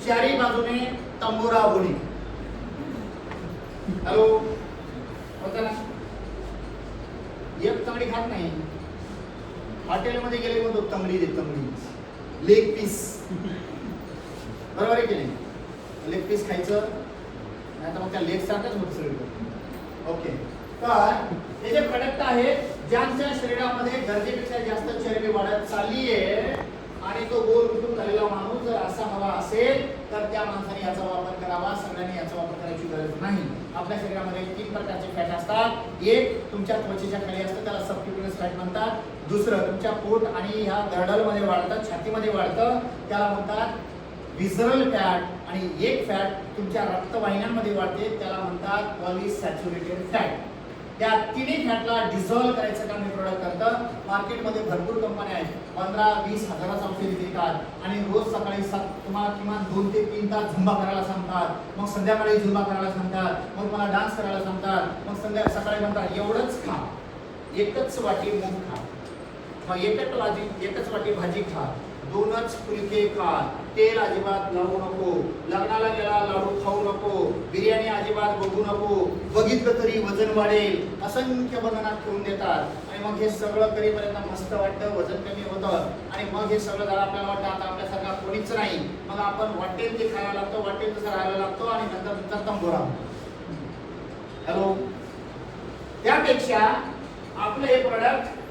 चारी बाजूने तंबोरा होणे. हॅलो होता ना. एक तंगडी खात नाही. हॉटेलमध्ये गेले मग तंगडी दे, तंगडी लेग पीस, बरोबर आहे की नाही. लेग पीस खायचं नाही तर मग त्या लेग सारखंच होत सगळं. ओके, तर हे जे प्रोडक्ट आहे ज्यांच्या शरीरामध्ये गरजेपेक्षा जास्त चरबी वाढत चालली आहे आणि तो गोल कुटुंब झालेला माणूस जर असा हवा असेल तर त्या माणसाने याचा वापर करावा. सगळ्यांनी याचा वापर करायची गरज नाही. आपल्या शरीरामध्ये 3 प्रकारचे फॅट असतात. एक तुमच्या त्वचेच्या खाली असतं, त्याला सबक्युटेनियस फॅट म्हणतात. दुसरं तुमच्या पोट आणि ह्या गर्डलमध्ये वाढतं, छातीमध्ये वाढतं, त्याला म्हणतात विसरल फॅट. आणि एक फॅट तुमच्या रक्तवाहिन्यांमध्ये वाढते, त्याला म्हणतात पॉलीसॅच्युरेटेड फॅट. त्या तिन्ही फॅटला डिझॉल्व करायचं काम हे प्रोडक्ट करतं. मार्केटमध्ये भरपूर कंपन्या आहेत, 15-20 हजाराचं औषध देतात आणि रोज सकाळी तुम्हाला किमान 2 ते 3 तास झुंबा करायला सांगतात. मग संध्याकाळी झुंबा करायला सांगतात. मग मला डान्स करायला सांगतात. मग सकाळी म्हणतात एवढंच खा, एकच वाटी मूग खा, मग एकच वाटी भाजी खा, 2च फुलके खा, तेल अजिबात लावू नको, लग्नाला गेला लाडू खाऊ नको, बिर्याणी अजिबात बघू नको, बघितलं तरी वजन वाढेल, असंख्य बंधनात ठेवून देतात. आणि मग हे सगळं करीपर्यंत मस्त वाटतं, वजन कमी होतं. आणि मग हे सगळं झालं आपल्याला वाटतं आता आपल्यासारखा कोणीच नाही. मग आपण वाटेल ते खायला लागतो, वाटेल तसं राहायला लागतो आणि नंतर तुमचा तंबोरा. हॅलो, त्यापेक्षा आपलं हे प्रोडक्ट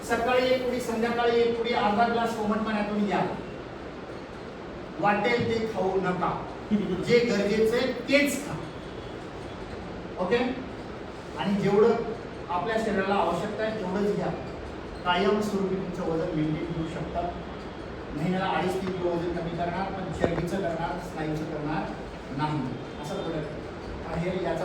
सकाळी एक पुडी, संध्याकाळी एक पुडी, अर्धा ग्लास कोमट पाण्यातून घ्या. वाटेल ते खाऊ नका, जे गरजेचे तेच खा. ओके, आणि जेवढं आपल्या शरीराला आवश्यकता आहे तेवढंच घ्या. कायमस्वरूपी तुमचं वजन मेंटेन करू शकता. महिन्याला 2.5-3 किलो वजन कमी करणार, पण चरबीचं करणार, स्नायूचं करणार नाही. असं प्रोडक्ट आहे. याचा